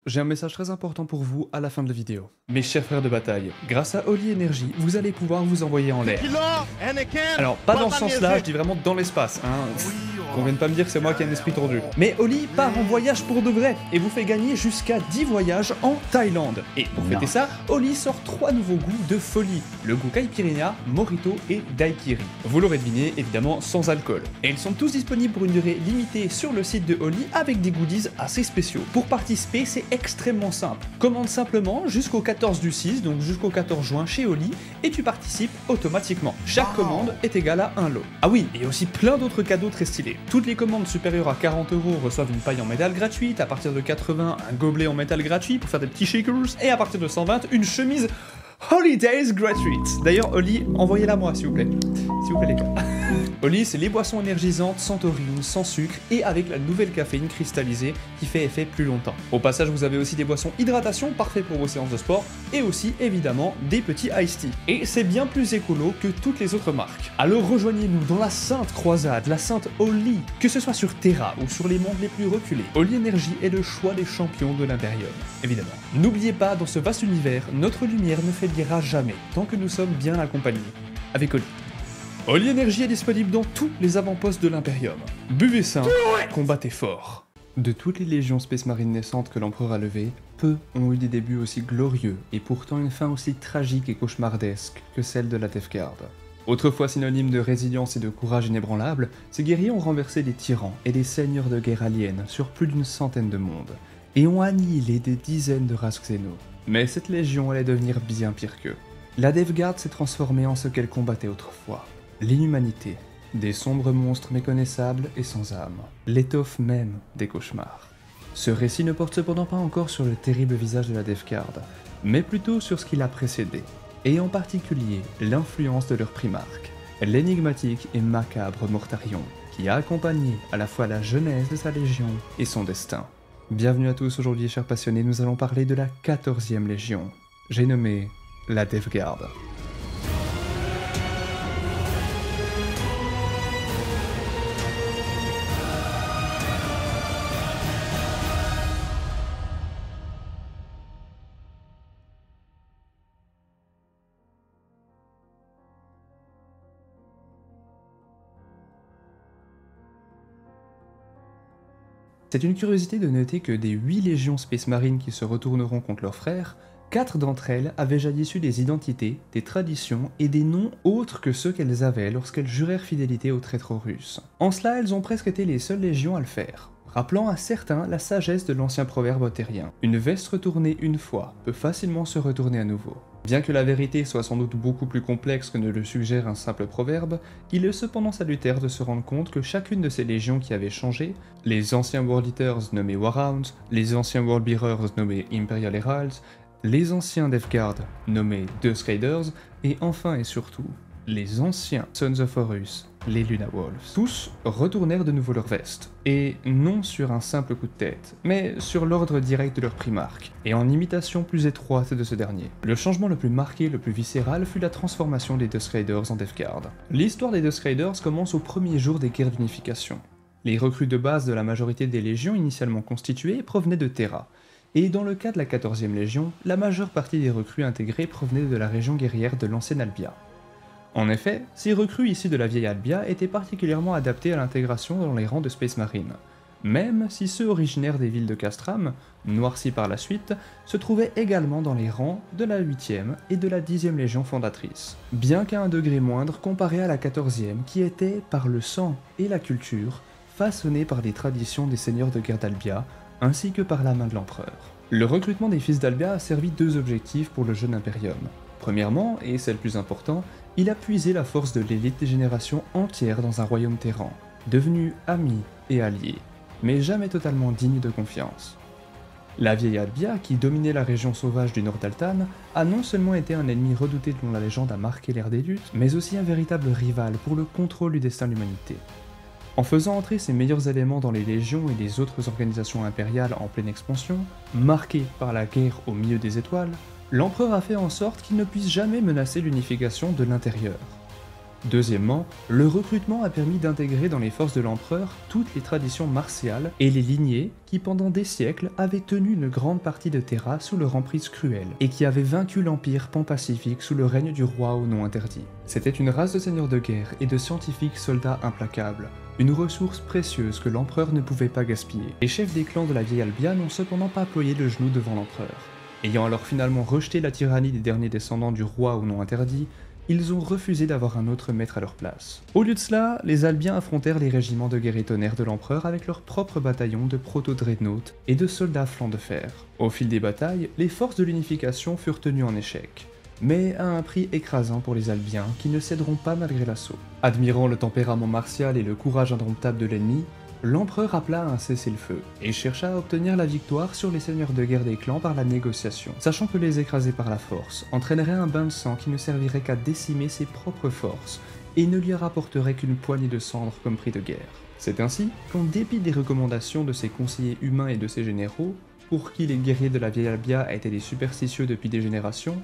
J'ai un message très important pour vous à la fin de la vidéo. Mes chers frères de bataille, grâce à Holy Energy, vous allez pouvoir vous envoyer en l'air. Alors, pas dans ce sens-là, je dis vraiment dans l'espace, hein. Qu'on vienne pas me dire que c'est moi qui ai un esprit tordu. Mais Holy part en voyage pour de vrai, et vous fait gagner jusqu'à 10 voyages en Thaïlande. Et pour fêter ça, Holy sort 3 nouveaux goûts de folie. Le goût Caipirinha, Mojito et Daiquiri. Vous l'aurez deviné, évidemment sans alcool. Et ils sont tous disponibles pour une durée limitée sur le site de Holy avec des goodies assez spéciaux. Pour participer, c'est extrêmement simple. Commande simplement jusqu'au 14 du 6, donc jusqu'au 14 juin chez Holy, et tu participes automatiquement. Chaque commande est égale à un lot. Ah oui, et aussi plein d'autres cadeaux très stylés. Toutes les commandes supérieures à 40 € reçoivent une paille en métal gratuite, à partir de 80, un gobelet en métal gratuit pour faire des petits shakers, et à partir de 120, une chemise Holidays gratuite. D'ailleurs, Holy, envoyez-la moi, s'il vous plaît. S'il vous plaît, les gars. Holy, c'est les boissons énergisantes, sans taurine, sans sucre et avec la nouvelle caféine cristallisée qui fait effet plus longtemps. Au passage, vous avez aussi des boissons hydratation, parfait pour vos séances de sport, et aussi, évidemment, des petits iced tea. Et c'est bien plus écolo que toutes les autres marques. Alors rejoignez-nous dans la sainte croisade, la sainte Holy, que ce soit sur Terra ou sur les mondes les plus reculés. Holy Energy est le choix des champions de l'Imperium, évidemment. N'oubliez pas, dans ce vaste univers, notre lumière ne faiblira jamais, tant que nous sommes bien accompagnés. Avec Holy. Holy Energy est disponible dans tous les avant-postes de l'Imperium. Buvez sain, combattez fort. De toutes les légions Space Marine naissantes que l'Empereur a levées, peu ont eu des débuts aussi glorieux et pourtant une fin aussi tragique et cauchemardesque que celle de la Death Guard. Autrefois synonyme de résilience et de courage inébranlable, ces guerriers ont renversé des tyrans et des seigneurs de guerre aliens sur plus d'une centaine de mondes, et ont annihilé des dizaines de races xéno. Mais cette légion allait devenir bien pire qu'eux. La Death Guard s'est transformée en ce qu'elle combattait autrefois. L'inhumanité, des sombres monstres méconnaissables et sans âme, l'étoffe même des cauchemars. Ce récit ne porte cependant pas encore sur le terrible visage de la Death Guard, mais plutôt sur ce qui l'a précédé, et en particulier l'influence de leur primarque, l'énigmatique et macabre Mortarion, qui a accompagné à la fois la genèse de sa légion et son destin. Bienvenue à tous, aujourd'hui chers passionnés, nous allons parler de la 14e légion, j'ai nommé la Death Guard. C'est une curiosité de noter que des 8 légions Space Marine qui se retourneront contre leurs frères, 4 d'entre elles avaient jadis su des identités, des traditions et des noms autres que ceux qu'elles avaient lorsqu'elles jurèrent fidélité aux traîtres russes. En cela, elles ont presque été les seules légions à le faire, rappelant à certains la sagesse de l'ancien proverbe otérien. Une veste retournée une fois peut facilement se retourner à nouveau. Bien que la vérité soit sans doute beaucoup plus complexe que ne le suggère un simple proverbe, il est cependant salutaire de se rendre compte que chacune de ces légions qui avaient changé, les anciens World Eaters nommés Warhounds, les anciens World Bearers nommés Imperial Heralds, les anciens Death Guard nommés Dusk Raiders, et enfin et surtout, les anciens Sons of Horus, les Luna Wolves. Tous retournèrent de nouveau leur veste, et non sur un simple coup de tête, mais sur l'ordre direct de leur primarque, et en imitation plus étroite de ce dernier. Le changement le plus marqué, le plus viscéral, fut la transformation des Dusk Raiders en Death Guard. L'histoire des Dusk Raiders commence au premier jour des guerres d'unification. Les recrues de base de la majorité des légions initialement constituées provenaient de Terra, et dans le cas de la 14e légion, la majeure partie des recrues intégrées provenaient de la région guerrière de l'ancienne Albia. En effet, ces recrues issues de la vieille Albia étaient particulièrement adaptées à l'intégration dans les rangs de Space Marine, même si ceux originaires des villes de Castram, noircis par la suite, se trouvaient également dans les rangs de la 8e et de la 10e légion fondatrice, bien qu'à un degré moindre comparé à la 14e qui était, par le sang et la culture, façonnée par les traditions des seigneurs de guerre d'Albia, ainsi que par la main de l'empereur. Le recrutement des fils d'Albia a servi 2 objectifs pour le jeune Imperium. Premièrement, et c'est le plus important, il a puisé la force de l'élite des générations entières dans un royaume terran, devenu ami et allié, mais jamais totalement digne de confiance. La vieille Albia, qui dominait la région sauvage du nord d'Altan, a non seulement été un ennemi redouté dont la légende a marqué l'ère des luttes, mais aussi un véritable rival pour le contrôle du destin de l'humanité. En faisant entrer ses meilleurs éléments dans les légions et les autres organisations impériales en pleine expansion, marquées par la guerre au milieu des étoiles, l'empereur a fait en sorte qu'il ne puisse jamais menacer l'unification de l'intérieur. Deuxièmement, le recrutement a permis d'intégrer dans les forces de l'empereur toutes les traditions martiales et les lignées qui pendant des siècles avaient tenu une grande partie de Terra sous leur emprise cruelle et qui avaient vaincu l'empire pan-pacifique sous le règne du roi au nom interdit. C'était une race de seigneurs de guerre et de scientifiques soldats implacables, une ressource précieuse que l'empereur ne pouvait pas gaspiller. Les chefs des clans de la vieille Albia n'ont cependant pas ployé le genou devant l'empereur. Ayant alors finalement rejeté la tyrannie des derniers descendants du roi au nom interdit, ils ont refusé d'avoir un autre maître à leur place. Au lieu de cela, les Albiens affrontèrent les régiments de guerre et tonnerre de l'empereur avec leurs propres bataillons de proto-dreadnoughts et de soldats flancs de fer. Au fil des batailles, les forces de l'unification furent tenues en échec, mais à un prix écrasant pour les Albiens qui ne céderont pas malgré l'assaut. Admirant le tempérament martial et le courage indomptable de l'ennemi, l'empereur appela à un cessez-le-feu et chercha à obtenir la victoire sur les seigneurs de guerre des clans par la négociation, sachant que les écraser par la force entraînerait un bain de sang qui ne servirait qu'à décimer ses propres forces et ne lui rapporterait qu'une poignée de cendres comme prix de guerre. C'est ainsi qu'en dépit des recommandations de ses conseillers humains et de ses généraux, pour qui les guerriers de la vieille Albia étaient des superstitieux depuis des générations,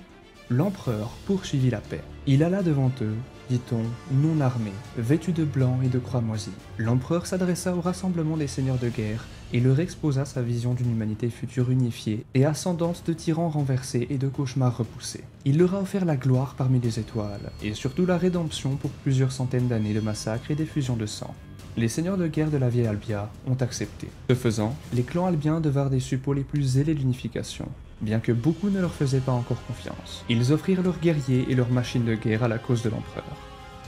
l'empereur poursuivit la paix. Il alla devant eux, dit-on, non armé, vêtu de blanc et de croix moisies. L'empereur s'adressa au rassemblement des seigneurs de guerre et leur exposa sa vision d'une humanité future unifiée et ascendante de tyrans renversés et de cauchemars repoussés. Il leur a offert la gloire parmi les étoiles, et surtout la rédemption pour plusieurs centaines d'années de massacres et d'effusions de sang. Les seigneurs de guerre de la vieille Albia ont accepté. Ce faisant, les clans albiens devinrent des suppôts les plus zélés de l'unification, bien que beaucoup ne leur faisaient pas encore confiance. Ils offrirent leurs guerriers et leurs machines de guerre à la cause de l'empereur.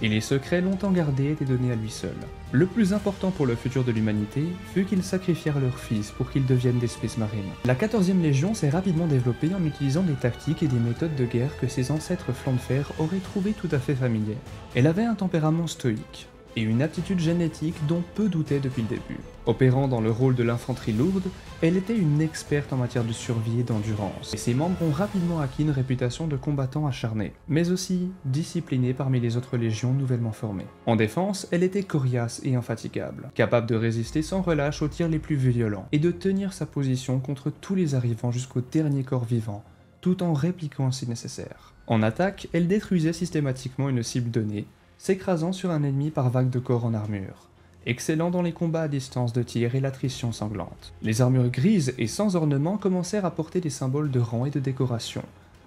Et les secrets longtemps gardés étaient donnés à lui seul. Le plus important pour le futur de l'humanité fut qu'ils sacrifièrent leurs fils pour qu'ils deviennent des Space Marines. La 14e Légion s'est rapidement développée en utilisant des tactiques et des méthodes de guerre que ses ancêtres flancs de fer auraient trouvées tout à fait familières. Elle avait un tempérament stoïque et une aptitude génétique dont peu doutaient depuis le début. Opérant dans le rôle de l'infanterie lourde, elle était une experte en matière de survie et d'endurance, et ses membres ont rapidement acquis une réputation de combattants acharnés, mais aussi disciplinés parmi les autres légions nouvellement formées. En défense, elle était coriace et infatigable, capable de résister sans relâche aux tirs les plus violents, et de tenir sa position contre tous les arrivants jusqu'au dernier corps vivant, tout en répliquant si nécessaire. En attaque, elle détruisait systématiquement une cible donnée, s'écrasant sur un ennemi par vagues de corps en armure, excellant dans les combats à distance de tir et l'attrition sanglante. Les armures grises et sans ornement commencèrent à porter des symboles de rang et de décoration,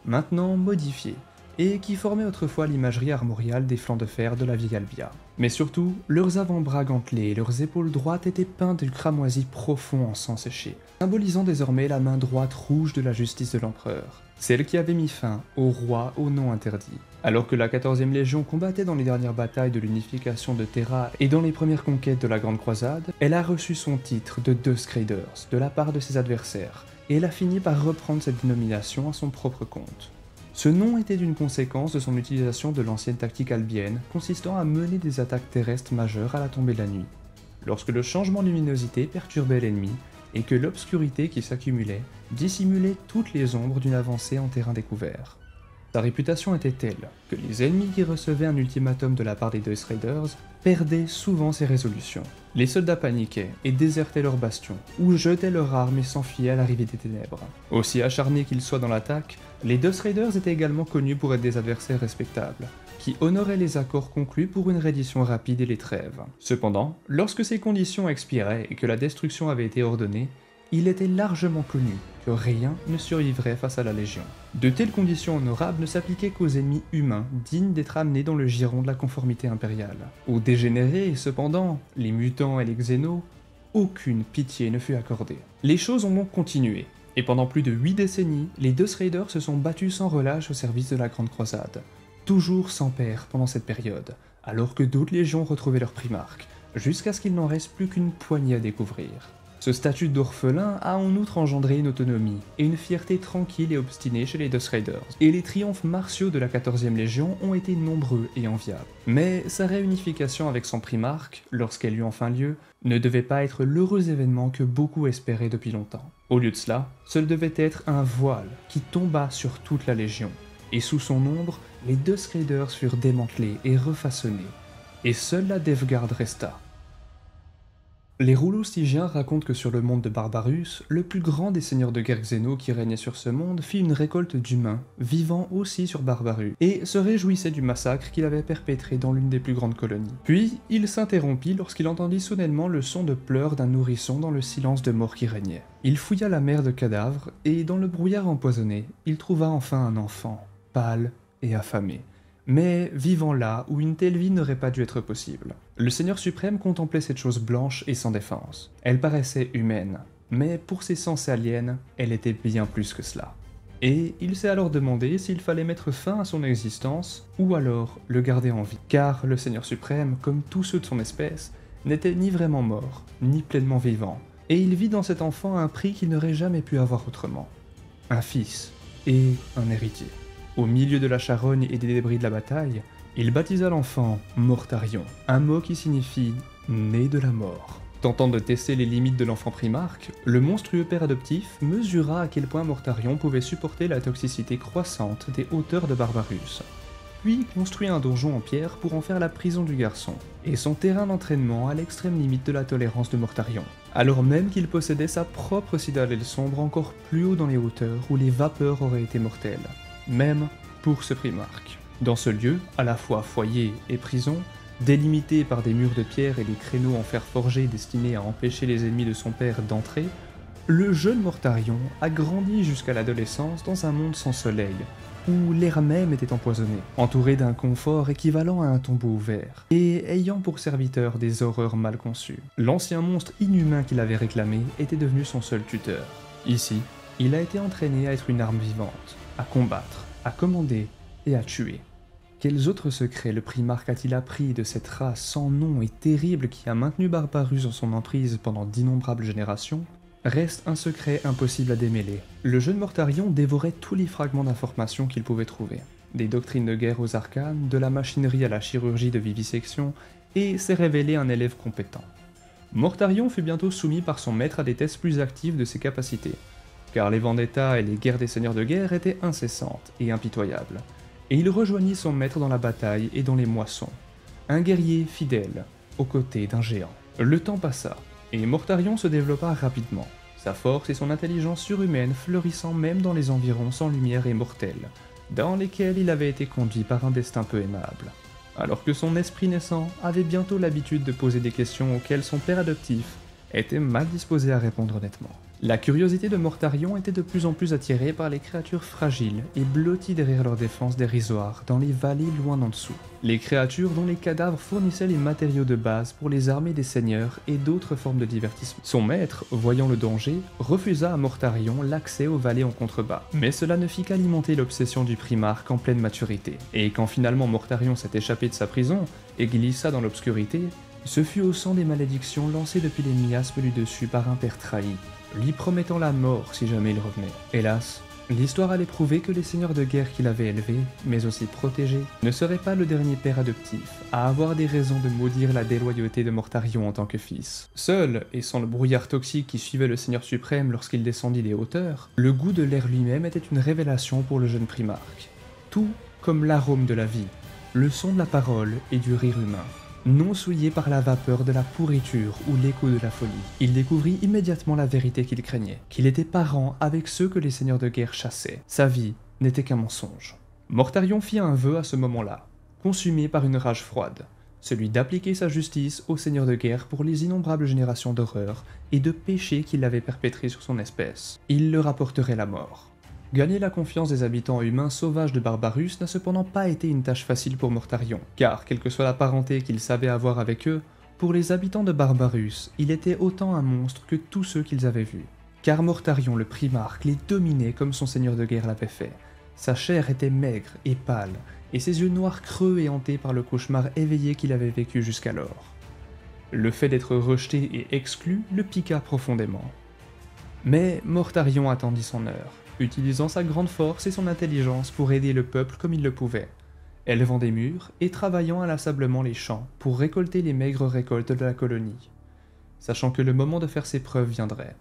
maintenant modifiés, et qui formaient autrefois l'imagerie armoriale des flancs de fer de la vieille Albia. Mais surtout, leurs avant-bras gantelés et leurs épaules droites étaient peints de cramoisi profond en sang séché, symbolisant désormais la main droite rouge de la justice de l'empereur, celle qui avait mis fin au roi au nom interdit. Alors que la 14e Légion combattait dans les dernières batailles de l'unification de Terra et dans les premières conquêtes de la Grande Croisade, elle a reçu son titre de Deux Raiders de la part de ses adversaires, et elle a fini par reprendre cette dénomination à son propre compte. Ce nom était une conséquence de son utilisation de l'ancienne tactique albienne consistant à mener des attaques terrestres majeures à la tombée de la nuit, lorsque le changement de luminosité perturbait l'ennemi et que l'obscurité qui s'accumulait dissimulait toutes les ombres d'une avancée en terrain découvert. Sa réputation était telle que les ennemis qui recevaient un ultimatum de la part des Deux Raiders perdaient souvent ses résolutions. Les soldats paniquaient et désertaient leurs bastions, ou jetaient leurs armes et s'enfuyaient à l'arrivée des ténèbres. Aussi acharnés qu'ils soient dans l'attaque, les Deux Raiders étaient également connus pour être des adversaires respectables, qui honoraient les accords conclus pour une reddition rapide et les trêves. Cependant, lorsque ces conditions expiraient et que la destruction avait été ordonnée, il était largement connu que rien ne survivrait face à la Légion. De telles conditions honorables ne s'appliquaient qu'aux ennemis humains dignes d'être amenés dans le giron de la conformité impériale. Aux dégénérés, cependant, les mutants et les xénos, aucune pitié ne fut accordée. Les choses ont donc continué, et pendant plus de 8 décennies, les Deux Raiders se sont battus sans relâche au service de la Grande Croisade, toujours sans père pendant cette période, alors que d'autres légions retrouvaient leur primarque, jusqu'à ce qu'il n'en reste plus qu'une poignée à découvrir. Ce statut d'orphelin a en outre engendré une autonomie et une fierté tranquille et obstinée chez les Deux Raiders, et les triomphes martiaux de la 14e Légion ont été nombreux et enviables. Mais sa réunification avec son primarque, lorsqu'elle eut enfin lieu, ne devait pas être l'heureux événement que beaucoup espéraient depuis longtemps. Au lieu de cela, ce devait être un voile qui tomba sur toute la Légion, et sous son ombre, les Deux Raiders furent démantelés et refaçonnés, et seule la Death Guard resta. Les rouleaux stygiens racontent que sur le monde de Barbarus, le plus grand des seigneurs de guerre Xeno qui régnait sur ce monde fit une récolte d'humains, vivant aussi sur Barbarus, et se réjouissait du massacre qu'il avait perpétré dans l'une des plus grandes colonies. Puis, il s'interrompit lorsqu'il entendit soudainement le son de pleurs d'un nourrisson dans le silence de mort qui régnait. Il fouilla la mer de cadavres, et dans le brouillard empoisonné, il trouva enfin un enfant, pâle et affamé, mais vivant là où une telle vie n'aurait pas dû être possible. Le Seigneur suprême contemplait cette chose blanche et sans défense. Elle paraissait humaine, mais pour ses sens aliens, elle était bien plus que cela. Et il s'est alors demandé s'il fallait mettre fin à son existence, ou alors le garder en vie. Car le Seigneur suprême, comme tous ceux de son espèce, n'était ni vraiment mort, ni pleinement vivant, et il vit dans cet enfant un prix qu'il n'aurait jamais pu avoir autrement. Un fils et un héritier. Au milieu de la charogne et des débris de la bataille, il baptisa l'enfant Mortarion, un mot qui signifie « né de la mort ». Tentant de tester les limites de l'enfant primarque, le monstrueux père adoptif mesura à quel point Mortarion pouvait supporter la toxicité croissante des hauteurs de Barbarus, puis construit un donjon en pierre pour en faire la prison du garçon, et son terrain d'entraînement à l'extrême limite de la tolérance de Mortarion, alors même qu'il possédait sa propre citadelle sombre encore plus haut dans les hauteurs où les vapeurs auraient été mortelles, même pour ce primarque. Dans ce lieu, à la fois foyer et prison, délimité par des murs de pierre et des créneaux en fer forgé destinés à empêcher les ennemis de son père d'entrer, le jeune Mortarion a grandi jusqu'à l'adolescence dans un monde sans soleil, où l'air même était empoisonné, entouré d'un confort équivalent à un tombeau ouvert, et ayant pour serviteur des horreurs mal conçues. L'ancien monstre inhumain qu'il avait réclamé était devenu son seul tuteur. Ici, il a été entraîné à être une arme vivante, à combattre, à commander et à tuer. Quels autres secrets le primarque a-t-il appris de cette race sans nom et terrible qui a maintenu Barbarus en son emprise pendant d'innombrables générations? Reste un secret impossible à démêler. Le jeune Mortarion dévorait tous les fragments d'informations qu'il pouvait trouver. Des doctrines de guerre aux arcanes, de la machinerie à la chirurgie de vivisection, et s'est révélé un élève compétent. Mortarion fut bientôt soumis par son maître à des tests plus actifs de ses capacités, car les vendettas et les guerres des seigneurs de guerre étaient incessantes et impitoyables, et il rejoignit son maître dans la bataille et dans les moissons, un guerrier fidèle, aux côtés d'un géant. Le temps passa, et Mortarion se développa rapidement, sa force et son intelligence surhumaine fleurissant même dans les environs sans lumière et mortels, dans lesquels il avait été conduit par un destin peu aimable, alors que son esprit naissant avait bientôt l'habitude de poser des questions auxquelles son père adoptif était mal disposé à répondre honnêtement. La curiosité de Mortarion était de plus en plus attirée par les créatures fragiles et blotties derrière leurs défenses dérisoires dans les vallées loin en dessous. Les créatures dont les cadavres fournissaient les matériaux de base pour les armées des seigneurs et d'autres formes de divertissement. Son maître, voyant le danger, refusa à Mortarion l'accès aux vallées en contrebas. Mais cela ne fit qu'alimenter l'obsession du primarque en pleine maturité. Et quand finalement Mortarion s'est échappé de sa prison et glissa dans l'obscurité, ce fut au sang des malédictions lancées depuis les miasmes du dessus par un père trahi, lui promettant la mort si jamais il revenait. Hélas, l'histoire allait prouver que les seigneurs de guerre qu'il avait élevés, mais aussi protégés, ne seraient pas le dernier père adoptif à avoir des raisons de maudire la déloyauté de Mortarion en tant que fils. Seul, et sans le brouillard toxique qui suivait le Seigneur suprême lorsqu'il descendit des hauteurs, le goût de l'air lui-même était une révélation pour le jeune primarque. Tout comme l'arôme de la vie, le son de la parole et du rire humain. Non souillé par la vapeur de la pourriture ou l'écho de la folie, il découvrit immédiatement la vérité qu'il craignait, qu'il était parent avec ceux que les seigneurs de guerre chassaient. Sa vie n'était qu'un mensonge. Mortarion fit un vœu à ce moment-là, consumé par une rage froide, celui d'appliquer sa justice aux seigneurs de guerre pour les innombrables générations d'horreurs et de péchés qu'il avait perpétrés sur son espèce. Il leur apporterait la mort. Gagner la confiance des habitants humains sauvages de Barbarus n'a cependant pas été une tâche facile pour Mortarion, car quelle que soit la parenté qu'il savait avoir avec eux, pour les habitants de Barbarus, il était autant un monstre que tous ceux qu'ils avaient vus. Car Mortarion le primarque les dominait comme son seigneur de guerre l'avait fait. Sa chair était maigre et pâle, et ses yeux noirs creux et hantés par le cauchemar éveillé qu'il avait vécu jusqu'alors. Le fait d'être rejeté et exclu le piqua profondément. Mais Mortarion attendit son heure, utilisant sa grande force et son intelligence pour aider le peuple comme il le pouvait, élevant des murs et travaillant inlassablement les champs pour récolter les maigres récoltes de la colonie, sachant que le moment de faire ses preuves viendrait.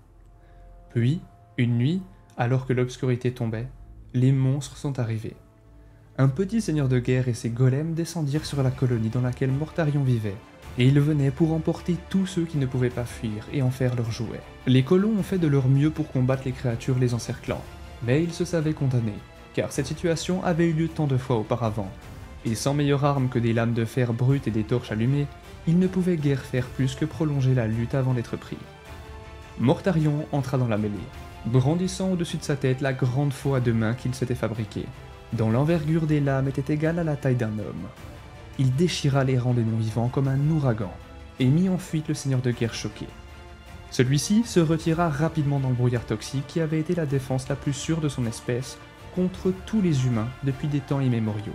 Puis, une nuit, alors que l'obscurité tombait, les monstres sont arrivés. Un petit seigneur de guerre et ses golems descendirent sur la colonie dans laquelle Mortarion vivait, et ils venaient pour emporter tous ceux qui ne pouvaient pas fuir et en faire leurs jouets. Les colons ont fait de leur mieux pour combattre les créatures les encerclant, mais ils se savaient condamnés, car cette situation avait eu lieu tant de fois auparavant, et sans meilleure arme que des lames de fer brutes et des torches allumées, ils ne pouvaient guère faire plus que prolonger la lutte avant d'être pris. Mortarion entra dans la mêlée, brandissant au-dessus de sa tête la grande faux à deux mains qu'il s'était fabriquée, dont l'envergure des lames était égale à la taille d'un homme. Il déchira les rangs des non-vivants comme un ouragan, et mit en fuite le seigneur de guerre choqué. Celui-ci se retira rapidement dans le brouillard toxique qui avait été la défense la plus sûre de son espèce contre tous les humains depuis des temps immémoriaux.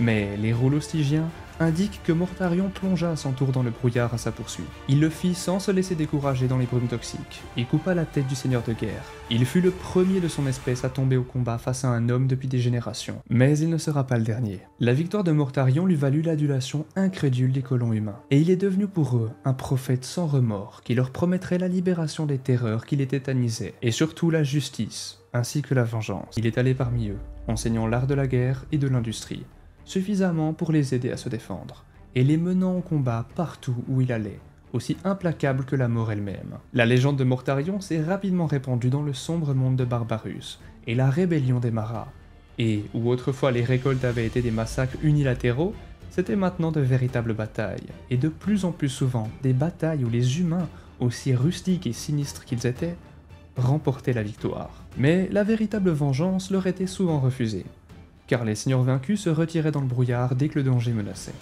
Mais les roulostigiens indiquent que Mortarion plongea à son tour dans le brouillard à sa poursuite. Il le fit sans se laisser décourager dans les brumes toxiques, et coupa la tête du seigneur de guerre. Il fut le premier de son espèce à tomber au combat face à un homme depuis des générations, mais il ne sera pas le dernier. La victoire de Mortarion lui valut l'adulation incrédule des colons humains, et il est devenu pour eux un prophète sans remords qui leur promettrait la libération des terreurs qui les tétanisaient, et surtout la justice, ainsi que la vengeance. Il est allé parmi eux, enseignant l'art de la guerre et de l'industrie, suffisamment pour les aider à se défendre, et les menant au combat partout où il allait, aussi implacable que la mort elle-même. La légende de Mortarion s'est rapidement répandue dans le sombre monde de Barbarus, et la rébellion des Maras. Et où autrefois les récoltes avaient été des massacres unilatéraux, c'était maintenant de véritables batailles, et de plus en plus souvent des batailles où les humains, aussi rustiques et sinistres qu'ils étaient, remportaient la victoire. Mais la véritable vengeance leur était souvent refusée, car les seigneurs vaincus se retiraient dans le brouillard dès que le danger menaçait.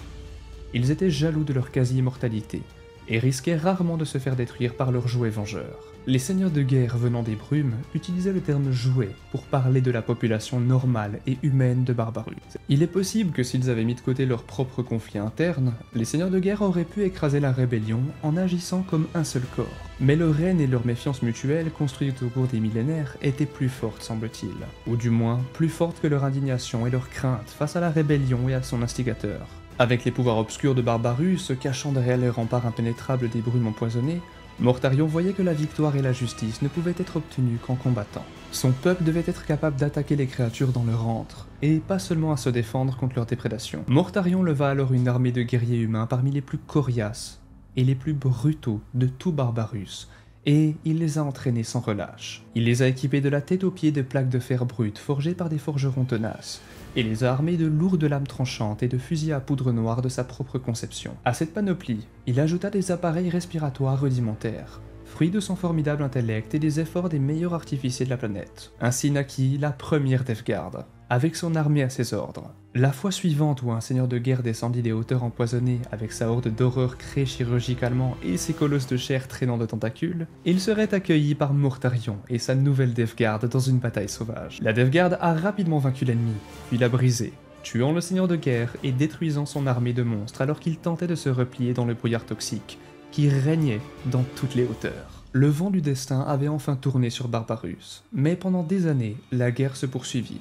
Ils étaient jaloux de leur quasi-immortalité, et risquaient rarement de se faire détruire par leurs jouets vengeurs. Les seigneurs de guerre venant des brumes utilisaient le terme « jouet » pour parler de la population normale et humaine de Barbarus. Il est possible que s'ils avaient mis de côté leurs propres conflits internes, les seigneurs de guerre auraient pu écraser la rébellion en agissant comme un seul corps. Mais leur haine et leur méfiance mutuelle, construite au cours des millénaires, étaient plus fortes semble-t-il, ou du moins plus fortes que leur indignation et leur crainte face à la rébellion et à son instigateur. Avec les pouvoirs obscurs de Barbarus se cachant derrière les remparts impénétrables des brumes empoisonnées, Mortarion voyait que la victoire et la justice ne pouvaient être obtenues qu'en combattant. Son peuple devait être capable d'attaquer les créatures dans leur antre, et pas seulement à se défendre contre leurs déprédations. Mortarion leva alors une armée de guerriers humains parmi les plus coriaces et les plus brutaux de tout Barbarus, et il les a entraînés sans relâche. Il les a équipés de la tête aux pieds de plaques de fer brutes forgées par des forgerons tenaces, et les a armés de lourdes lames tranchantes et de fusils à poudre noire de sa propre conception. À cette panoplie, il ajouta des appareils respiratoires rudimentaires, fruit de son formidable intellect et des efforts des meilleurs artificiers de la planète. Ainsi naquit la première Death Guard, avec son armée à ses ordres. La fois suivante où un seigneur de guerre descendit des hauteurs empoisonnées avec sa horde d'horreurs créée chirurgicalement et ses colosses de chair traînant de tentacules, il serait accueilli par Mortarion et sa nouvelle Death Guard dans une bataille sauvage. La Death Guard a rapidement vaincu l'ennemi, puis l'a brisé, tuant le seigneur de guerre et détruisant son armée de monstres alors qu'il tentait de se replier dans le brouillard toxique, qui régnait dans toutes les hauteurs. Le vent du destin avait enfin tourné sur Barbarus, mais pendant des années, la guerre se poursuivit.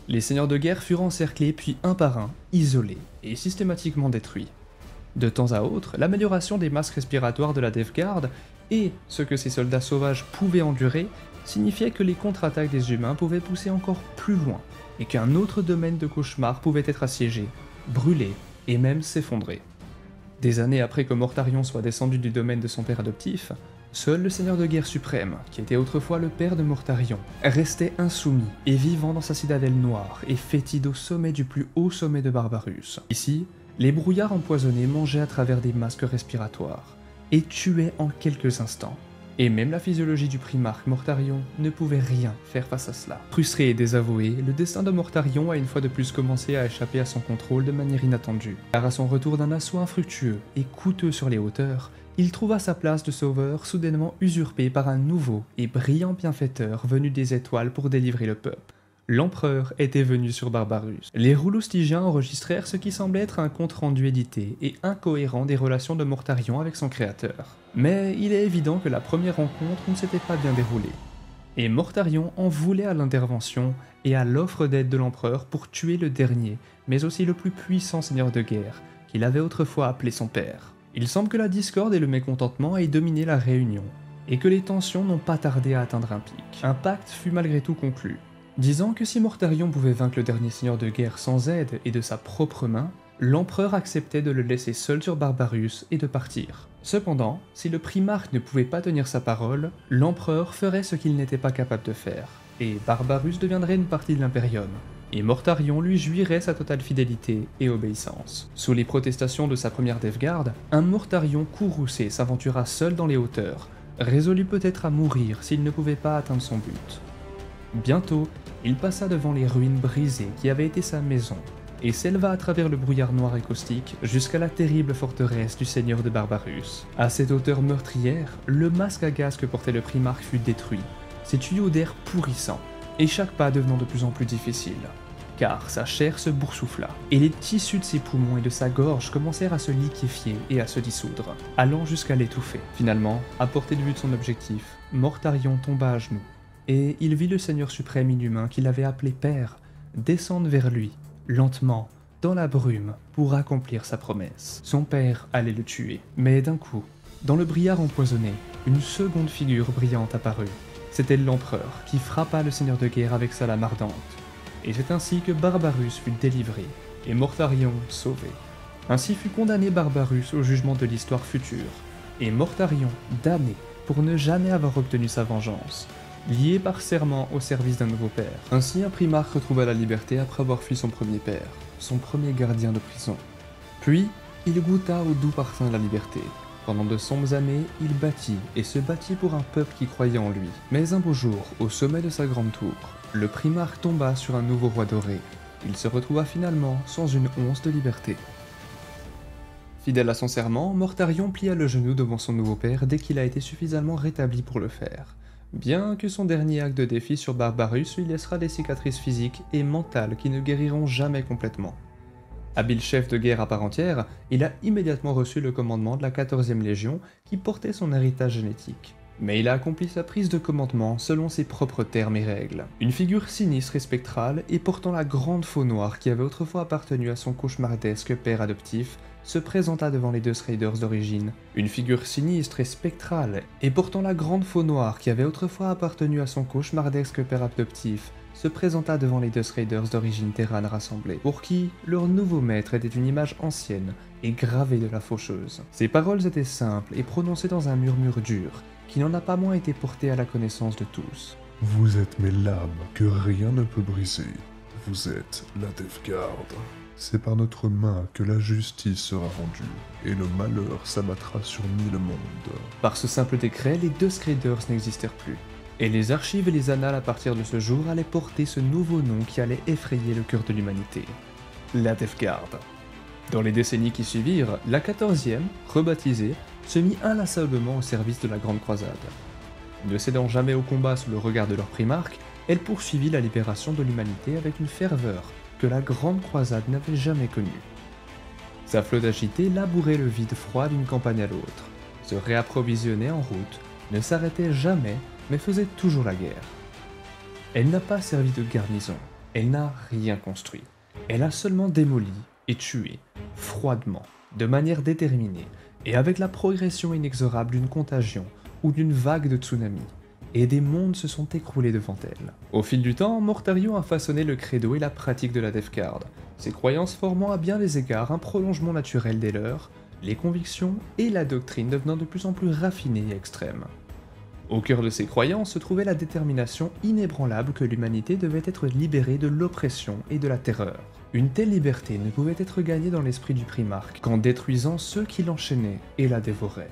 Les seigneurs de guerre furent encerclés puis un par un, isolés et systématiquement détruits. De temps à autre, l'amélioration des masques respiratoires de la Death Guard et ce que ces soldats sauvages pouvaient endurer signifiait que les contre-attaques des humains pouvaient pousser encore plus loin et qu'un autre domaine de cauchemar pouvait être assiégé, brûlé et même s'effondrer. Des années après que Mortarion soit descendu du domaine de son père adoptif, seul le seigneur de guerre suprême, qui était autrefois le père de Mortarion, restait insoumis et vivant dans sa citadelle noire et fétide au sommet du plus haut sommet de Barbarus. Ici, les brouillards empoisonnés mangeaient à travers des masques respiratoires et tuaient en quelques instants. Et même la physiologie du primarque Mortarion ne pouvait rien faire face à cela. Frustré et désavoué, le destin de Mortarion a une fois de plus commencé à échapper à son contrôle de manière inattendue. Car à son retour d'un assaut infructueux et coûteux sur les hauteurs, il trouva sa place de sauveur soudainement usurpée par un nouveau et brillant bienfaiteur venu des étoiles pour délivrer le peuple. L'empereur était venu sur Barbarus. Les roulostigiens enregistrèrent ce qui semblait être un compte-rendu édité et incohérent des relations de Mortarion avec son créateur. Mais il est évident que la première rencontre ne s'était pas bien déroulée. Et Mortarion en voulait à l'intervention et à l'offre d'aide de l'empereur pour tuer le dernier, mais aussi le plus puissant seigneur de guerre, qu'il avait autrefois appelé son père. Il semble que la discorde et le mécontentement aient dominé la réunion, et que les tensions n'ont pas tardé à atteindre un pic. Un pacte fut malgré tout conclu, disant que si Mortarion pouvait vaincre le dernier seigneur de guerre sans aide et de sa propre main, l'empereur acceptait de le laisser seul sur Barbarus et de partir. Cependant, si le primarque ne pouvait pas tenir sa parole, l'empereur ferait ce qu'il n'était pas capable de faire, et Barbarus deviendrait une partie de l'Imperium, et Mortarion lui jouirait sa totale fidélité et obéissance. Sous les protestations de sa première Death Guard, un Mortarion courroucé s'aventura seul dans les hauteurs, résolu peut-être à mourir s'il ne pouvait pas atteindre son but. Bientôt, il passa devant les ruines brisées qui avaient été sa maison, et s'éleva à travers le brouillard noir et caustique jusqu'à la terrible forteresse du seigneur de Barbarus. À cette hauteur meurtrière, le masque à gaz que portait le primarque fut détruit, ses tuyaux d'air pourrissant, et chaque pas devenant de plus en plus difficile, car sa chair se boursoufla, et les tissus de ses poumons et de sa gorge commencèrent à se liquéfier et à se dissoudre, allant jusqu'à l'étouffer. Finalement, à portée de vue de son objectif, Mortarion tomba à genoux, et il vit le Seigneur suprême inhumain qu'il avait appelé Père descendre vers lui, lentement, dans la brume, pour accomplir sa promesse. Son père allait le tuer, mais d'un coup, dans le brouillard empoisonné, une seconde figure brillante apparut. C'était l'empereur qui frappa le seigneur de guerre avec sa lame ardente. Et c'est ainsi que Barbarus fut délivré, et Mortarion sauvé. Ainsi fut condamné Barbarus au jugement de l'histoire future, et Mortarion damné pour ne jamais avoir obtenu sa vengeance, lié par serment au service d'un nouveau père. Ainsi, un primarque retrouva la liberté après avoir fui son premier père, son premier gardien de prison. Puis, il goûta au doux parfum de la liberté. Pendant de sombres années, il bâtit et se battit pour un peuple qui croyait en lui. Mais un beau jour, au sommet de sa grande tour, le primarque tomba sur un nouveau roi doré. Il se retrouva finalement sans une once de liberté. Fidèle à son serment, Mortarion plia le genou devant son nouveau père dès qu'il a été suffisamment rétabli pour le faire. Bien que son dernier acte de défi sur Barbarus lui laissera des cicatrices physiques et mentales qui ne guériront jamais complètement. Habile chef de guerre à part entière, il a immédiatement reçu le commandement de la 14e Légion qui portait son héritage génétique. Mais il a accompli sa prise de commandement selon ses propres termes et règles. Une figure sinistre et spectrale et portant la grande faux noire qui avait autrefois appartenu à son cauchemardesque père adoptif se présenta devant les deux Raiders d'origine. Une figure sinistre et spectrale et portant la grande faux noire qui avait autrefois appartenu à son cauchemardesque père adoptif se présenta devant les deux Raiders d'origine terrane rassemblés, pour qui leur nouveau maître était une image ancienne et gravée de la faucheuse. Ses paroles étaient simples et prononcées dans un murmure dur, qui n'en a pas moins été porté à la connaissance de tous. Vous êtes mes lames que rien ne peut briser. Vous êtes la Death Guard. C'est par notre main que la justice sera rendue, et le malheur s'abattra sur 1000 mondes. Par ce simple décret, les deux Raiders n'existèrent plus, et les archives et les annales à partir de ce jour allaient porter ce nouveau nom qui allait effrayer le cœur de l'humanité. La Death Guard. Dans les décennies qui suivirent, la 14e, rebaptisée, se mit inlassablement au service de la Grande Croisade. Ne cédant jamais au combat sous le regard de leur primarque, elle poursuivit la libération de l'humanité avec une ferveur que la Grande Croisade n'avait jamais connue. Sa flotte agitée labourait le vide froid d'une campagne à l'autre, se réapprovisionnait en route, ne s'arrêtait jamais, mais faisait toujours la guerre. Elle n'a pas servi de garnison, elle n'a rien construit. Elle a seulement démoli et tué, froidement, de manière déterminée, et avec la progression inexorable d'une contagion ou d'une vague de tsunami, et des mondes se sont écroulés devant elle. Au fil du temps, Mortarion a façonné le credo et la pratique de la Death Guard, ses croyances formant à bien des égards un prolongement naturel des leurs, les convictions et la doctrine devenant de plus en plus raffinées et extrêmes. Au cœur de ces croyances se trouvait la détermination inébranlable que l'humanité devait être libérée de l'oppression et de la terreur. Une telle liberté ne pouvait être gagnée dans l'esprit du primarque qu'en détruisant ceux qui l'enchaînaient et la dévoraient.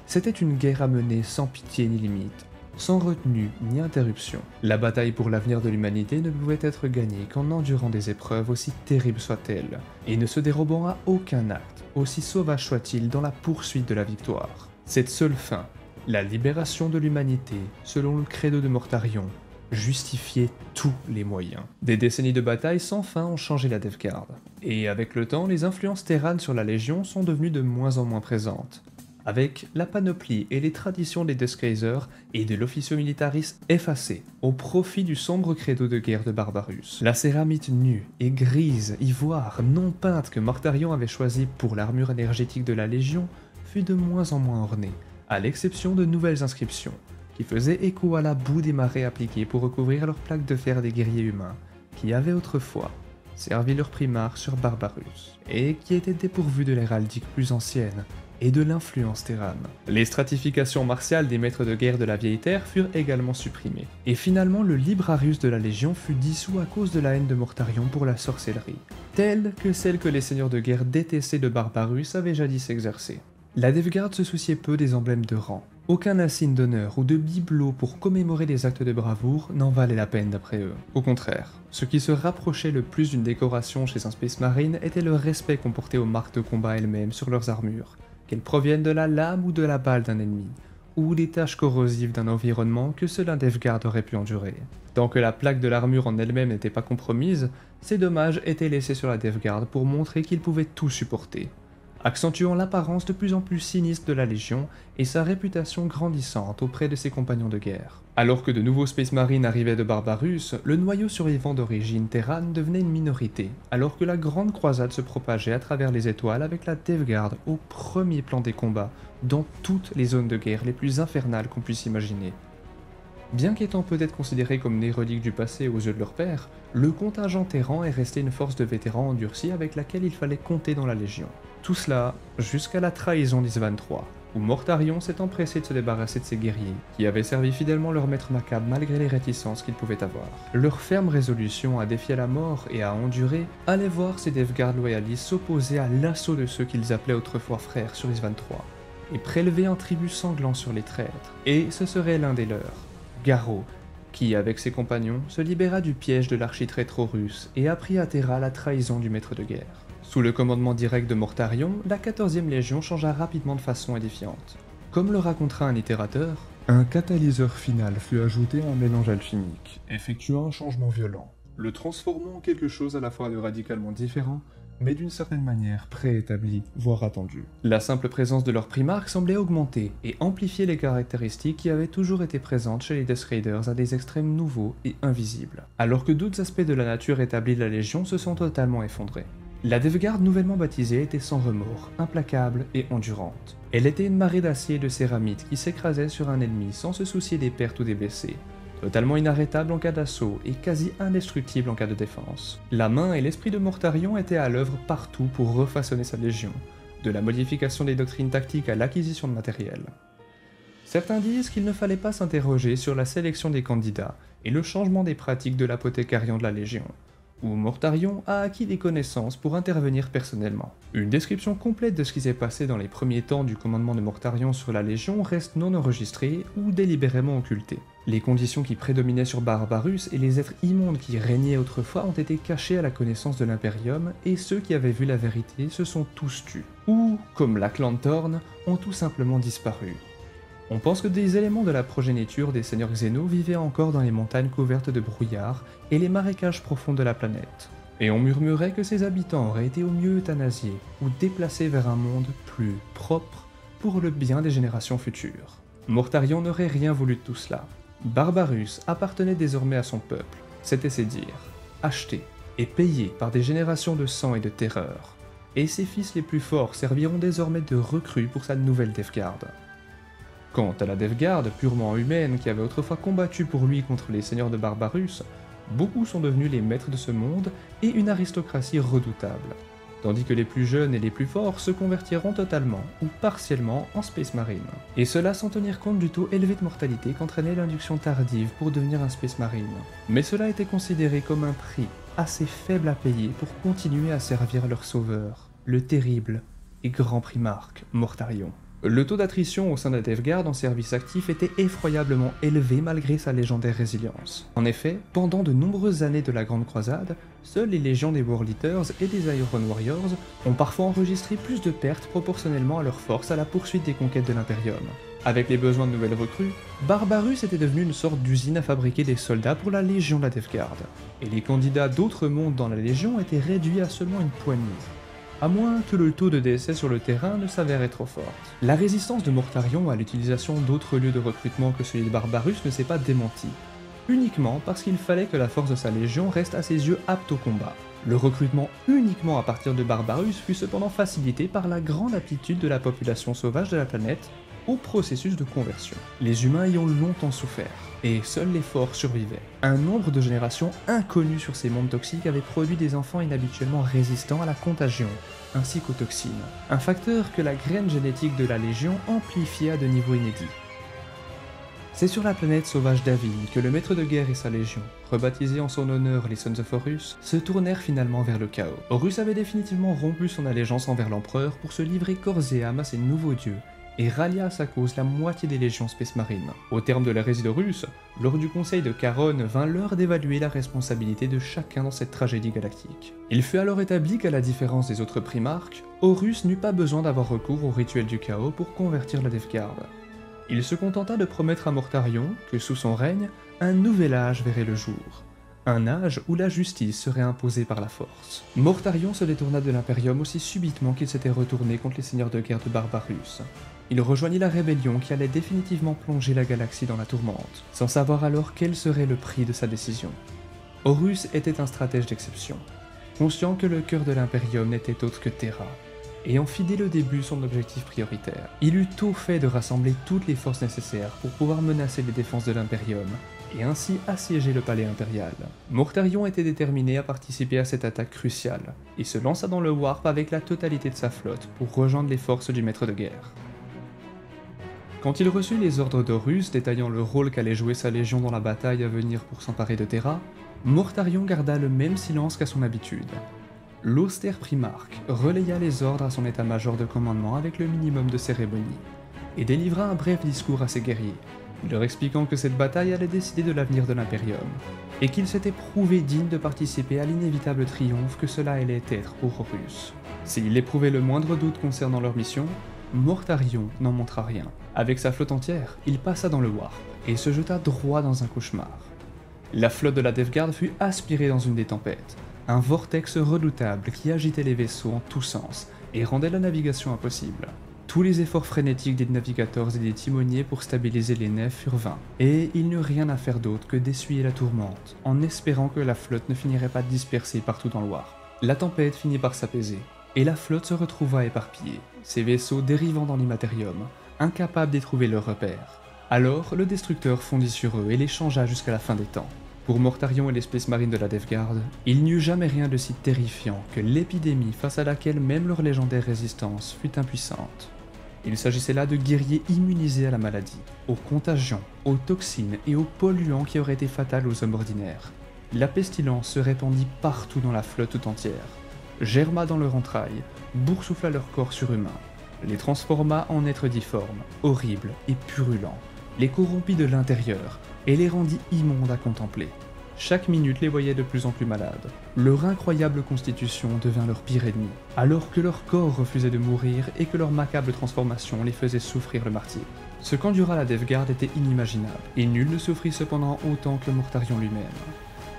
C'était une guerre à mener sans pitié ni limite, sans retenue ni interruption. La bataille pour l'avenir de l'humanité ne pouvait être gagnée qu'en endurant des épreuves aussi terribles soient-elles, et ne se dérobant à aucun acte, aussi sauvage soit-il dans la poursuite de la victoire. Cette seule fin, la libération de l'humanité, selon le credo de Mortarion, justifiait tous les moyens. Des décennies de bataille sans fin ont changé la Death Guard, et avec le temps, les influences terranes sur la Légion sont devenues de moins en moins présentes. Avec la panoplie et les traditions des Death Kaisers et de l'Officio Militaris effacées, au profit du sombre credo de guerre de Barbarus. La céramite nue et grise, ivoire, non peinte que Mortarion avait choisie pour l'armure énergétique de la Légion fut de moins en moins ornée, à l'exception de nouvelles inscriptions, qui faisaient écho à la boue des marais appliquée pour recouvrir leurs plaques de fer des guerriers humains, qui avaient autrefois servi leur primarque sur Barbarus, et qui était dépourvu de l'héraldique plus ancienne et de l'influence terrane. Les stratifications martiales des maîtres de guerre de la Vieille Terre furent également supprimées, et finalement le Librarius de la Légion fut dissous à cause de la haine de Mortarion pour la sorcellerie, telle que celle que les seigneurs de guerre détestés de Barbarus avaient jadis exercée. La Deathguard se souciait peu des emblèmes de rang. Aucun insigne d'honneur ou de bibelot pour commémorer des actes de bravoure n'en valait la peine d'après eux. Au contraire, ce qui se rapprochait le plus d'une décoration chez un Space Marine était le respect qu'on portait aux marques de combat elles-mêmes sur leurs armures, qu'elles proviennent de la lame ou de la balle d'un ennemi, ou des taches corrosives d'un environnement que seul un Deathguard aurait pu endurer. Tant que la plaque de l'armure en elle-même n'était pas compromise, ces dommages étaient laissés sur la Deathguard pour montrer qu'ils pouvaient tout supporter, accentuant l'apparence de plus en plus sinistre de la Légion et sa réputation grandissante auprès de ses compagnons de guerre. Alors que de nouveaux Space Marines arrivaient de Barbarus, le noyau survivant d'origine terrane devenait une minorité, alors que la Grande Croisade se propageait à travers les étoiles avec la Deathguard au premier plan des combats, dans toutes les zones de guerre les plus infernales qu'on puisse imaginer. Bien qu'étant peut-être considéré comme des reliques du passé aux yeux de leur père, le contingent terran est resté une force de vétérans endurcis avec laquelle il fallait compter dans la Légion. Tout cela jusqu'à la trahison d'Isvan III, où Mortarion s'est empressé de se débarrasser de ses guerriers, qui avaient servi fidèlement leur maître macabre malgré les réticences qu'ils pouvaient avoir. Leur ferme résolution à défier la mort et à endurer allait voir ces Deathguard loyalistes s'opposer à l'assaut de ceux qu'ils appelaient autrefois frères sur Isvan III, et prélever un tribut sanglant sur les traîtres. Et ce serait l'un des leurs, Garro, qui, avec ses compagnons, se libéra du piège de l'architraître russe et apprit à Terra la trahison du maître de guerre. Sous le commandement direct de Mortarion, la 14e Légion changea rapidement de façon édifiante. Comme le racontera un itérateur, un catalyseur final fut ajouté à un mélange alchimique, effectuant un changement violent, le transformant en quelque chose à la fois de radicalement différent, mais d'une certaine manière préétabli, voire attendu. La simple présence de leur primarque semblait augmenter et amplifier les caractéristiques qui avaient toujours été présentes chez les Death Raiders à des extrêmes nouveaux et invisibles, alors que d'autres aspects de la nature établie de la Légion se sont totalement effondrés. La Deathguard nouvellement baptisée était sans remords, implacable et endurante. Elle était une marée d'acier et de céramique qui s'écrasait sur un ennemi sans se soucier des pertes ou des blessés, totalement inarrêtable en cas d'assaut et quasi indestructible en cas de défense. La main et l'esprit de Mortarion étaient à l'œuvre partout pour refaçonner sa légion, de la modification des doctrines tactiques à l'acquisition de matériel. Certains disent qu'il ne fallait pas s'interroger sur la sélection des candidats et le changement des pratiques de l'apothécarion de la Légion, où Mortarion a acquis des connaissances pour intervenir personnellement. Une description complète de ce qui s'est passé dans les premiers temps du commandement de Mortarion sur la Légion reste non enregistrée ou délibérément occultée. Les conditions qui prédominaient sur Barbarus et les êtres immondes qui régnaient autrefois ont été cachés à la connaissance de l'Imperium, et ceux qui avaient vu la vérité se sont tous tus, ou, comme la Clantorn, ont tout simplement disparu. On pense que des éléments de la progéniture des seigneurs Xeno vivaient encore dans les montagnes couvertes de brouillard et les marécages profonds de la planète. Et on murmurait que ses habitants auraient été au mieux euthanasiés ou déplacés vers un monde plus propre pour le bien des générations futures. Mortarion n'aurait rien voulu de tout cela. Barbarus appartenait désormais à son peuple, c'était ses dires, acheté et payé par des générations de sang et de terreur. Et ses fils les plus forts serviront désormais de recrues pour sa nouvelle Deathguard. Quant à la Deathguard purement humaine qui avait autrefois combattu pour lui contre les seigneurs de Barbarus, beaucoup sont devenus les maîtres de ce monde et une aristocratie redoutable, tandis que les plus jeunes et les plus forts se convertiront totalement ou partiellement en Space Marine. Et cela sans tenir compte du taux élevé de mortalité qu'entraînait l'induction tardive pour devenir un Space Marine. Mais cela était considéré comme un prix assez faible à payer pour continuer à servir leur sauveur, le terrible et grand primarque Mortarion. Le taux d'attrition au sein de la Deathguard en service actif était effroyablement élevé malgré sa légendaire résilience. En effet, pendant de nombreuses années de la Grande Croisade, seules les légions des World Eaters et des Iron Warriors ont parfois enregistré plus de pertes proportionnellement à leur force à la poursuite des conquêtes de l'Imperium. Avec les besoins de nouvelles recrues, Barbarus était devenu une sorte d'usine à fabriquer des soldats pour la Légion de la Deathguard, et les candidats d'autres mondes dans la Légion étaient réduits à seulement une poignée, à moins que le taux de décès sur le terrain ne s'avérait trop forte. La résistance de Mortarion à l'utilisation d'autres lieux de recrutement que celui de Barbarus ne s'est pas démentie, uniquement parce qu'il fallait que la force de sa légion reste à ses yeux apte au combat. Le recrutement uniquement à partir de Barbarus fut cependant facilité par la grande aptitude de la population sauvage de la planète au processus de conversion. Les humains y ont longtemps souffert, et seuls les forts survivaient. Un nombre de générations inconnues sur ces mondes toxiques avait produit des enfants inhabituellement résistants à la contagion, ainsi qu'aux toxines. Un facteur que la graine génétique de la Légion amplifiait à de niveaux inédits. C'est sur la planète sauvage d'Avin que le maître de guerre et sa légion, rebaptisés en son honneur les Sons of Horus, se tournèrent finalement vers le chaos. Horus avait définitivement rompu son allégeance envers l'empereur pour se livrer corps et âme à ses nouveaux dieux, et rallia à sa cause la moitié des légions Space Marines. Au terme de l'hérésie d'Horus, lors du conseil de Charon vint l'heure d'évaluer la responsabilité de chacun dans cette tragédie galactique. Il fut alors établi qu'à la différence des autres primarques, Horus n'eut pas besoin d'avoir recours au rituel du chaos pour convertir la Death Guard. Il se contenta de promettre à Mortarion que sous son règne, un nouvel âge verrait le jour. Un âge où la justice serait imposée par la force. Mortarion se détourna de l'Imperium aussi subitement qu'il s'était retourné contre les seigneurs de guerre de Barbarus. Il rejoignit la rébellion qui allait définitivement plonger la galaxie dans la tourmente, sans savoir alors quel serait le prix de sa décision. Horus était un stratège d'exception, conscient que le cœur de l'Imperium n'était autre que Terra, et en fit dès le début son objectif prioritaire. Il eut tôt fait de rassembler toutes les forces nécessaires pour pouvoir menacer les défenses de l'Imperium, et ainsi assiéger le palais impérial. Mortarion était déterminé à participer à cette attaque cruciale, et se lança dans le Warp avec la totalité de sa flotte pour rejoindre les forces du maître de guerre. Quand il reçut les ordres d'Horus détaillant le rôle qu'allait jouer sa légion dans la bataille à venir pour s'emparer de Terra, Mortarion garda le même silence qu'à son habitude. L'austère primarque relaya les ordres à son état-major de commandement avec le minimum de cérémonie, et délivra un bref discours à ses guerriers, leur expliquant que cette bataille allait décider de l'avenir de l'Imperium, et qu'il s'était prouvé digne de participer à l'inévitable triomphe que cela allait être pour Horus. S'il éprouvait le moindre doute concernant leur mission, Mortarion n'en montra rien. Avec sa flotte entière, il passa dans le Warp, et se jeta droit dans un cauchemar. La flotte de la Death Guard fut aspirée dans une des tempêtes, un vortex redoutable qui agitait les vaisseaux en tous sens et rendait la navigation impossible. Tous les efforts frénétiques des navigateurs et des timoniers pour stabiliser les nefs furent vains, et il n'eut rien à faire d'autre que d'essuyer la tourmente, en espérant que la flotte ne finirait pas dispersée partout dans le Warp. La tempête finit par s'apaiser, et la flotte se retrouva éparpillée, ses vaisseaux dérivant dans l'immatérium, incapables d'y trouver leurs repères. Alors, le destructeur fondit sur eux et les changea jusqu'à la fin des temps. Pour Mortarion et les Space Marines de la Death Guard, il n'y eut jamais rien de si terrifiant que l'épidémie face à laquelle même leur légendaire résistance fut impuissante. Il s'agissait là de guerriers immunisés à la maladie, aux contagions, aux toxines et aux polluants qui auraient été fatals aux hommes ordinaires. La pestilence se répandit partout dans la flotte tout entière, germa dans leurs entrailles, boursoufla leur corps surhumain, les transforma en êtres difformes, horribles et purulents, les corrompit de l'intérieur et les rendit immondes à contempler. Chaque minute les voyait de plus en plus malades. Leur incroyable constitution devint leur pire ennemi, alors que leur corps refusait de mourir et que leur macabre transformation les faisait souffrir le martyre. Ce qu'endura la Death Guard était inimaginable, et nul ne souffrit cependant autant que Mortarion lui-même.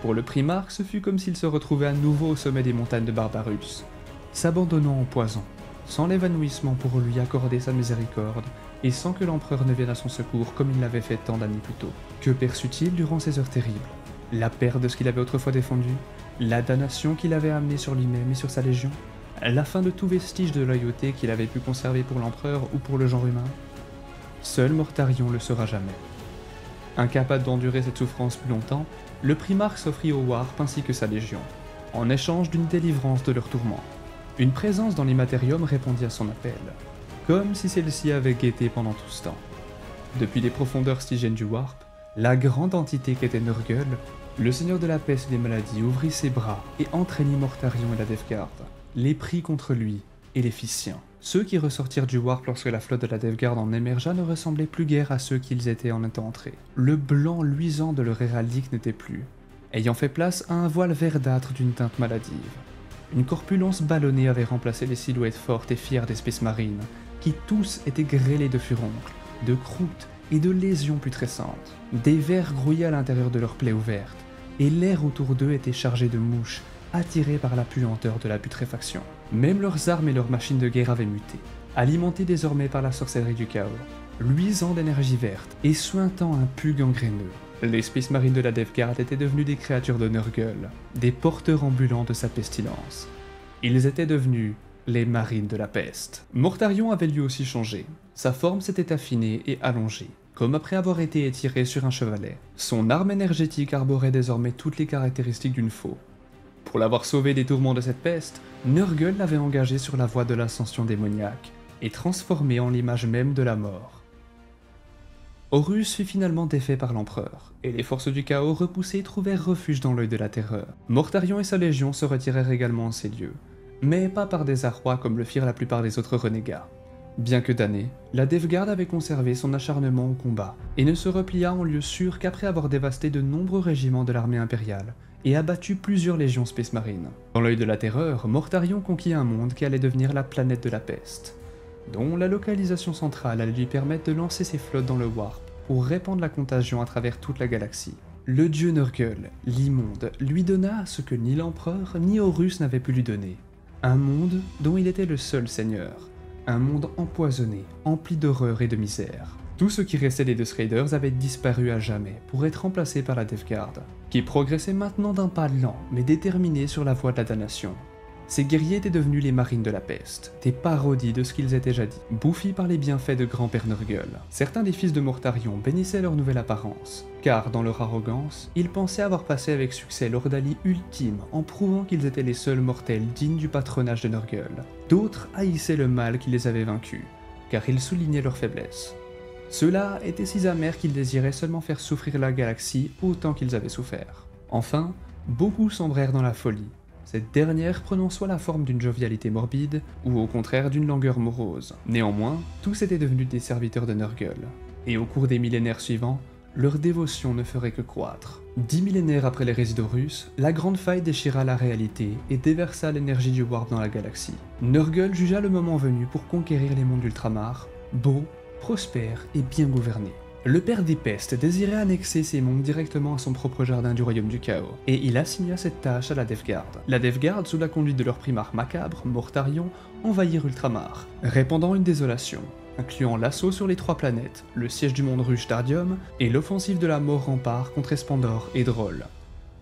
Pour le primarque, ce fut comme s'il se retrouvait à nouveau au sommet des montagnes de Barbarus, s'abandonnant au poison, sans l'évanouissement pour lui accorder sa miséricorde, et sans que l'empereur ne vienne à son secours comme il l'avait fait tant d'années plus tôt. Que perçut-il durant ces heures terribles? La perte de ce qu'il avait autrefois défendu? La damnation qu'il avait amenée sur lui-même et sur sa légion? La fin de tout vestige de loyauté qu'il avait pu conserver pour l'empereur ou pour le genre humain? Seul Mortarion le saura jamais. Incapable d'endurer cette souffrance plus longtemps, le primarque s'offrit au Warp ainsi que sa légion, en échange d'une délivrance de leurs tourments. Une présence dans l'immatérium répondit à son appel, comme si celle-ci avait guetté pendant tout ce temps. Depuis les profondeurs stygènes du Warp, la grande entité qu'était Nurgle, le seigneur de la peste et des maladies, ouvrit ses bras et entraînit Mortarion et la Death Guard, les prit contre lui et les fit siens. Ceux qui ressortirent du Warp lorsque la flotte de la Death Guard en émergea ne ressemblaient plus guère à ceux qu'ils étaient en étant entrés. Le blanc luisant de leur héraldique n'était plus, ayant fait place à un voile verdâtre d'une teinte maladive. Une corpulence ballonnée avait remplacé les silhouettes fortes et fières des Space Marines, qui tous étaient grêlés de furoncles, de croûtes et de lésions putrescentes. Des vers grouillaient à l'intérieur de leurs plaies ouvertes, et l'air autour d'eux était chargé de mouches, attirées par la puanteur de la putréfaction. Même leurs armes et leurs machines de guerre avaient muté, alimentées désormais par la sorcellerie du chaos, luisant d'énergie verte et suintant un pu gangréneux. Les Space Marines de la Death Guard étaient devenus des créatures de Nurgle, des porteurs ambulants de sa pestilence. Ils étaient devenus les marines de la peste. Mortarion avait lui aussi changé. Sa forme s'était affinée et allongée, comme après avoir été étiré sur un chevalet. Son arme énergétique arborait désormais toutes les caractéristiques d'une faux. Pour l'avoir sauvé des tourments de cette peste, Nurgle l'avait engagé sur la voie de l'ascension démoniaque, et transformé en l'image même de la mort. Horus fut finalement défait par l'empereur, et les forces du chaos repoussées trouvèrent refuge dans l'œil de la terreur. Mortarion et sa légion se retirèrent également en ces lieux, mais pas par désarroi comme le firent la plupart des autres renégats. Bien que damnée, la Death Guard avait conservé son acharnement au combat, et ne se replia en lieu sûr qu'après avoir dévasté de nombreux régiments de l'armée impériale, et abattu plusieurs légions Space Marine. Dans l'œil de la terreur, Mortarion conquit un monde qui allait devenir la planète de la peste, dont la localisation centrale allait lui permettre de lancer ses flottes dans le Warp pour répandre la contagion à travers toute la galaxie. Le dieu Nurgle, l'immonde, lui donna ce que ni l'empereur ni Horus n'avaient pu lui donner. Un monde dont il était le seul seigneur. Un monde empoisonné, empli d'horreur et de misère. Tout ce qui restait des Death Raiders avait disparu à jamais pour être remplacé par la Death Guard, qui progressait maintenant d'un pas lent mais déterminé sur la voie de la damnation. Ces guerriers étaient devenus les marines de la peste, des parodies de ce qu'ils étaient jadis, bouffis par les bienfaits de grand-père Nurgle. Certains des fils de Mortarion bénissaient leur nouvelle apparence, car dans leur arrogance, ils pensaient avoir passé avec succès l'ordalie ultime en prouvant qu'ils étaient les seuls mortels dignes du patronage de Nurgle. D'autres haïssaient le mal qui les avait vaincus, car ils soulignaient leur faiblesse. Ceux-là étaient si amers qu'ils désiraient seulement faire souffrir la galaxie autant qu'ils avaient souffert. Enfin, beaucoup sombrèrent dans la folie, cette dernière prenant soit la forme d'une jovialité morbide, ou au contraire d'une langueur morose. Néanmoins, tous étaient devenus des serviteurs de Nurgle, et au cours des millénaires suivants, leur dévotion ne ferait que croître. 10 millénaires après les résidus russes, la Grande Faille déchira la réalité et déversa l'énergie du Warp dans la galaxie. Nurgle jugea le moment venu pour conquérir les mondes d'Ultramar, beaux, prospères et bien gouvernés. Le père des pestes désirait annexer ces mondes directement à son propre jardin du royaume du chaos, et il assigna cette tâche à la Death Guard. La Death Guard, sous la conduite de leur primarque macabre, Mortarion, envahirent Ultramar, répandant une désolation, incluant l'assaut sur les 3 planètes, le siège du monde ruche d'Ardium, et l'offensive de la mort rempart contre Espandor et Droll.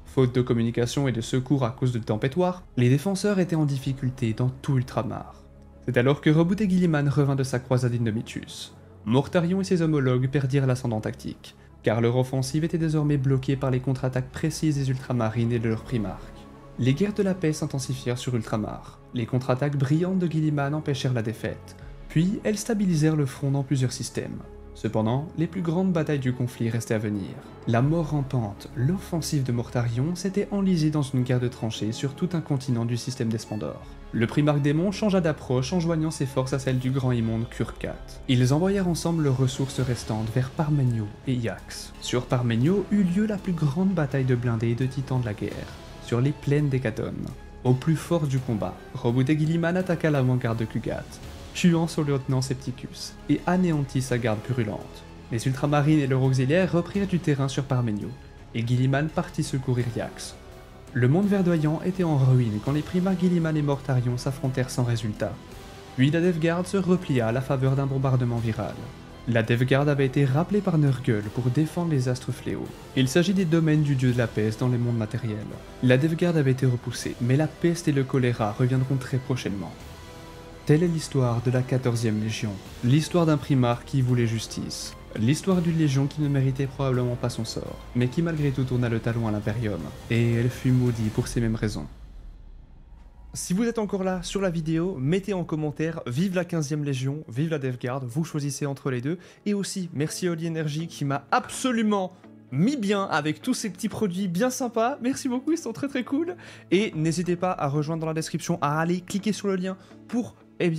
Faute de communication et de secours à cause de tempêtoires, les défenseurs étaient en difficulté dans tout Ultramar. C'est alors que Roboute et Guilliman revint de sa croisade Indomitus. Mortarion et ses homologues perdirent l'ascendant tactique, car leur offensive était désormais bloquée par les contre-attaques précises des ultramarines et de leurs primarques. Les guerres de la paix s'intensifièrent sur Ultramar, les contre-attaques brillantes de Guilliman empêchèrent la défaite, puis elles stabilisèrent le front dans plusieurs systèmes. Cependant, les plus grandes batailles du conflit restaient à venir. La mort rampante, l'offensive de Mortarion s'était enlisée dans une guerre de tranchées sur tout un continent du système d'Espandor. Le primarque démon changea d'approche en joignant ses forces à celles du grand immonde Kurkat. Ils envoyèrent ensemble leurs ressources restantes vers Parmenio et Iax. Sur Parmenio eut lieu la plus grande bataille de blindés et de titans de la guerre, sur les plaines d'Hécaton. Au plus fort du combat, Roboute et Guilliman attaqua l'avant-garde de Kugat, tuant son lieutenant Septicus, et anéantit sa garde purulente. Les ultramarines et leurs auxiliaires reprirent du terrain sur Parmenio, et Guilliman partit secourir Iax. Le monde verdoyant était en ruine quand les primarques Guilliman et Mortarion s'affrontèrent sans résultat. Puis la Death Guard se replia à la faveur d'un bombardement viral. La Death Guard avait été rappelée par Nurgle pour défendre les astres fléaux. Il s'agit des domaines du dieu de la peste dans les mondes matériels. La Death Guard avait été repoussée, mais la peste et le choléra reviendront très prochainement. Telle est l'histoire de la 14e Légion, l'histoire d'un primarque qui voulait justice, l'histoire d'une légion qui ne méritait probablement pas son sort, mais qui malgré tout tourna le talon à l'Imperium, et elle fut maudite pour ces mêmes raisons. Si vous êtes encore là sur la vidéo, mettez en commentaire vive la 15e Légion, vive la Death Guard, vous choisissez entre les deux, et aussi merci à Oli Energy qui m'a absolument mis bien avec tous ces petits produits bien sympas, merci beaucoup, ils sont très cool, et n'hésitez pas à rejoindre dans la description, à aller cliquer sur le lien pour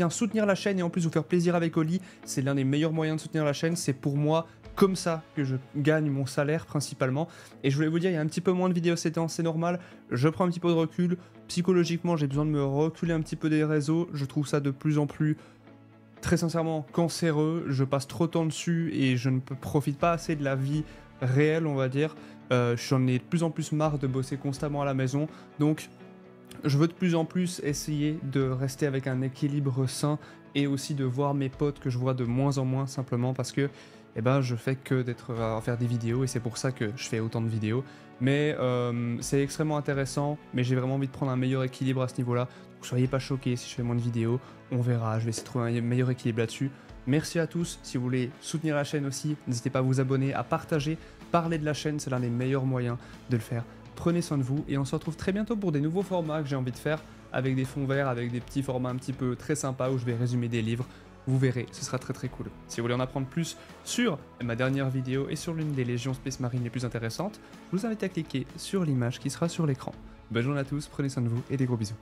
soutenir la chaîne et en plus vous faire plaisir avec Oli. C'est l'un des meilleurs moyens de soutenir la chaîne, c'est pour moi comme ça que je gagne mon salaire principalement. Et je voulais vous dire, il y a un petit peu moins de vidéos ces temps, c'est normal, je prends un petit peu de recul, psychologiquement j'ai besoin de me reculer un petit peu des réseaux, je trouve ça de plus en plus, très sincèrement, cancéreux, je passe trop de temps dessus et je ne profite pas assez de la vie réelle on va dire, j'en ai de plus en plus marre de bosser constamment à la maison, donc je veux de plus en plus essayer de rester avec un équilibre sain et aussi de voir mes potes que je vois de moins en moins simplement parce que eh ben je fais que d'être à faire des vidéos et c'est pour ça que je fais autant de vidéos. Mais c'est extrêmement intéressant, mais j'ai vraiment envie de prendre un meilleur équilibre à ce niveau-là. Donc soyez pas choqués si je fais moins de vidéos, on verra, je vais essayer de trouver un meilleur équilibre là-dessus. Merci à tous, si vous voulez soutenir la chaîne aussi, n'hésitez pas à vous abonner, à partager, parler de la chaîne, c'est l'un des meilleurs moyens de le faire. Prenez soin de vous et on se retrouve très bientôt pour des nouveaux formats que j'ai envie de faire avec des fonds verts, avec des petits formats un petit peu très sympas où je vais résumer des livres. Vous verrez, ce sera très très cool. Si vous voulez en apprendre plus sur ma dernière vidéo et sur l'une des légions Space Marine les plus intéressantes, je vous invite à cliquer sur l'image qui sera sur l'écran. Bonne journée à tous, prenez soin de vous et des gros bisous.